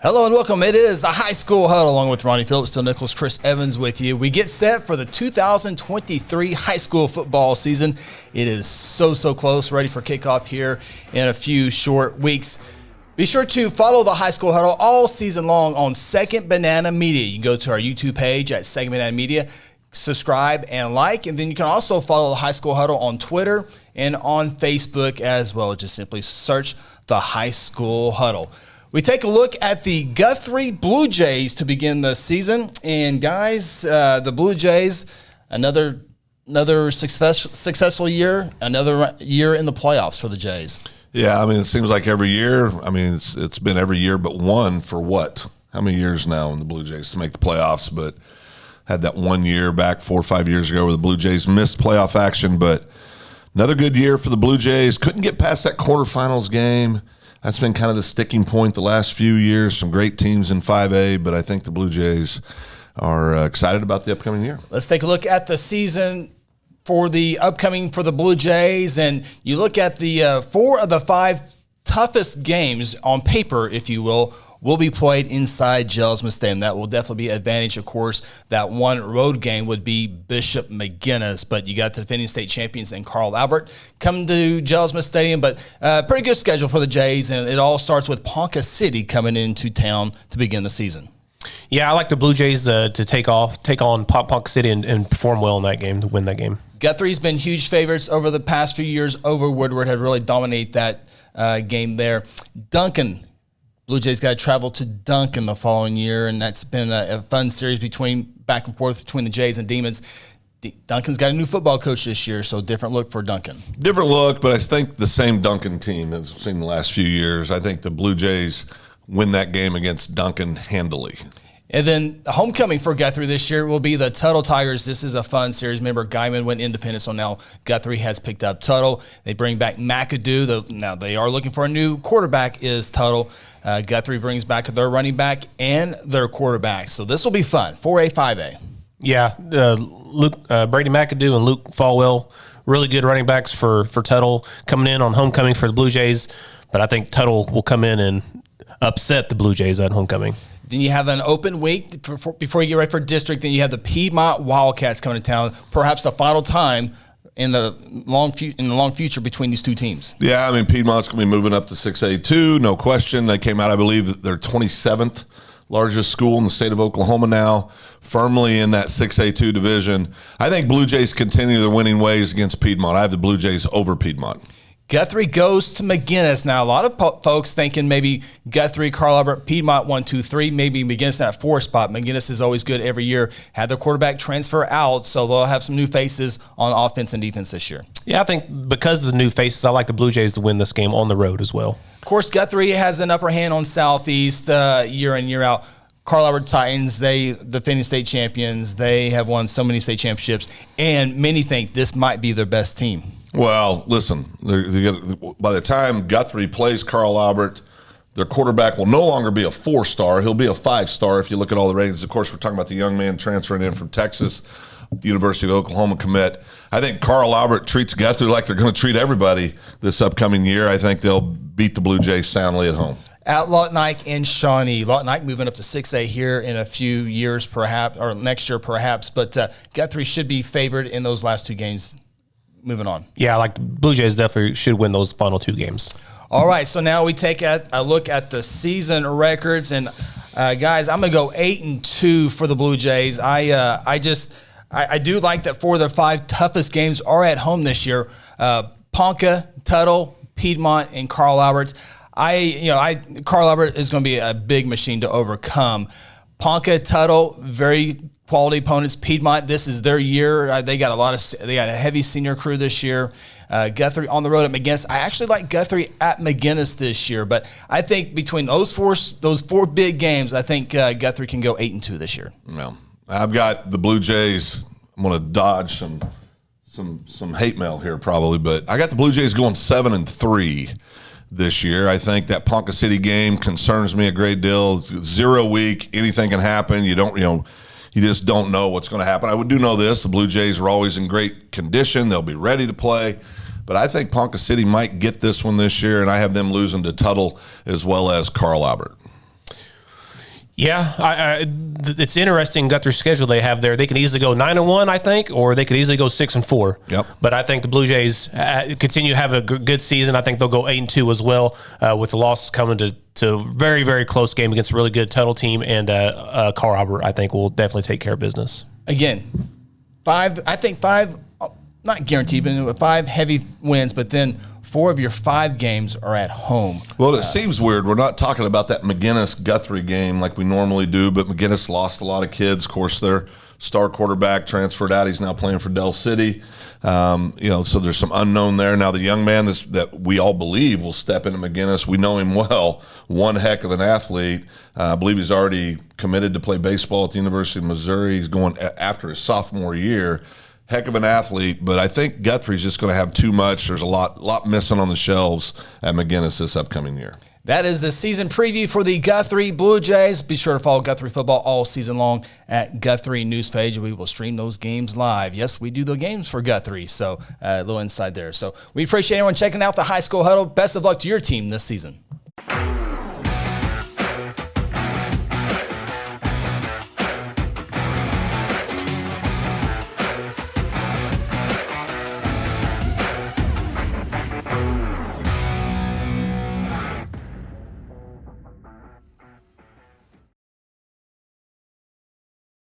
Hello and welcome. It is the High School Huddle along with Ronnie Phillips, Phil Nichols, Chris Evans with you. We get set for the 2023 high school football season. It is so close, ready for kickoff here in a few short weeks. Be sure to follow the High School Huddle all season long on Second Banana Media. You can go to our YouTube page at Second Banana Media, subscribe and like, and then you can also follow the High School Huddle on Twitter and on Facebook as well. Just simply search the High School Huddle. We take a look at the Guthrie Bluejays to begin the season. And guys, the Bluejays, another successful year, another year in the playoffs for the Jays. Yeah, I mean, it seems like every year. I mean, it's been every year but one for what? How many years now in the Blue Jays to make the playoffs? But had that 1 year back 4 or 5 years ago where the Blue Jays missed playoff action. But another good year for the Blue Jays. Couldn't get past that quarterfinals game. That's been kind of the sticking point the last few years. Some great teams in 5A, but I think the Blue Jays are excited about the upcoming year. Let's take a look at the season for the upcoming for the Blue Jays, and you look at the 4 of the 5 toughest games on paper, if you will be played inside Gelsman Stadium. That will definitely be an advantage. Of course, that one road game would be Bishop McGuinness, but you got the defending state champions and Carl Albert coming to Gelsman Stadium. But pretty good schedule for the Jays, and it all starts with Ponca City coming into town to begin the season. Yeah, I like the Blue Jays to take on Ponca City and perform well in that game, to win that game. Guthrie's been huge favorites over the past few years over Woodward, had really dominated that game there. Duncan, Blue Jays got to travel to Duncan the following year, and that's been a fun series back and forth between the Jays and Demons. Duncan's got a new football coach this year, so different look for Duncan. Different look, but I think the same Duncan team as we've seen the last few years. I think the Blue Jays win that game against Duncan handily. And then the homecoming for Guthrie this year will be the Tuttle Tigers. This is a fun series. Remember, Guyman went independent, so now Guthrie has picked up Tuttle. They bring back McAdoo. Now they are looking for a new quarterback, is Tuttle. Guthrie brings back their running back and their quarterback. So this will be fun, 4A, 5A. Yeah, Brady McAdoo and Luke Falwell, really good running backs for Tuttle coming in on homecoming for the Blue Jays. But I think Tuttle will come in and upset the Blue Jays at homecoming. Then you have an open week before you get ready for district. Then you have the Piedmont Wildcats coming to town, perhaps the final time in the long future between these two teams. Yeah, I mean, Piedmont's going to be moving up to 6A2, no question. They came out, I believe, their 27th largest school in the state of Oklahoma now, firmly in that 6A2 division. I think Blue Jays continue their winning ways against Piedmont. I have the Blue Jays over Piedmont. Guthrie goes to McGuinness. Now, a lot of folks thinking maybe Guthrie, Carl Albert, Piedmont 1, 2, 3, maybe McGuinness in that 4 spot. McGuinness is always good every year. Had their quarterback transfer out, so they'll have some new faces on offense and defense this year. Yeah, I think because of the new faces, I like the Blue Jays to win this game on the road as well. Of course, Guthrie has an upper hand on Southeast year in, year out. Carl Albert Titans, they defending state champions. They have won so many state championships, and many think this might be their best team. Well, listen, by the time Guthrie plays Carl Albert, their quarterback will no longer be a 4-star. He'll be a 5-star if you look at all the ratings. Of course, we're talking about the young man transferring in from Texas, University of Oklahoma commit. I think Carl Albert treats Guthrie like they're going to treat everybody this upcoming year. I think they'll beat the Blue Jays soundly at home. At Lawton Ike and Shawnee. Lawton Ike moving up to 6A here in a few years perhaps, or next year perhaps, but Guthrie should be favored in those last 2 games. Moving on. Yeah, I like the Blue Jays definitely should win those final 2 games. All right, so now we take a look at the season records, and guys, I'm gonna go 8-2 for the Blue Jays. I do like that 4 of the 5 toughest games are at home this year. Ponca, Tuttle, Piedmont, and Carl Albert. Carl Albert is going to be a big machine to overcome. Ponca, Tuttle, very quality opponents. Piedmont, this is their year. They got a heavy senior crew this year. Guthrie on the road at McGuinness. I actually like Guthrie at McGuinness this year, but I think between those four big games, I think Guthrie can go 8-2 this year. Well, I've got the Blue Jays. I'm going to dodge some hate mail here probably, but I got the Blue Jays going 7-3 this year. I think that Ponca City game concerns me a great deal. 0 week, anything can happen. You just don't know what's going to happen. I do know this: the Blue Jays are always in great condition. They'll be ready to play. But I think Ponca City might get this one this year, and I have them losing to Tuttle as well as Carl Albert. Yeah, it's interesting. Guthrie's schedule they have there. They can easily go 9-1, I think, or they could easily go 6-4. Yep. But I think the Blue Jays continue to have a good season. I think they'll go 8-2 as well, with the losses coming to a very, very close game against a really good Tuttle team, and Carl Albert, I think, will definitely take care of business. Again, five, not guaranteed, but 5 heavy wins, but then 4 of your 5 games are at home. Well, it seems weird. We're not talking about that McGinnis-Guthrie game like we normally do, but McGinnis lost a lot of kids. Of course, their star quarterback transferred out. He's now playing for Dell City. So there's some unknown there. Now, the young man that we all believe will step into McGinnis, we know him well, one heck of an athlete. I believe he's already committed to play baseball at the University of Missouri. He's going after his sophomore year. Heck of an athlete, but I think Guthrie's just going to have too much. There's a lot missing on the shelves at McGinnis this upcoming year. That is the season preview for the Guthrie Blue Jays. Be sure to follow Guthrie football all season long at Guthrie News Page. We will stream those games live. Yes, we do the games for Guthrie, so a little inside there. So we appreciate everyone checking out the High School Huddle. Best of luck to your team this season.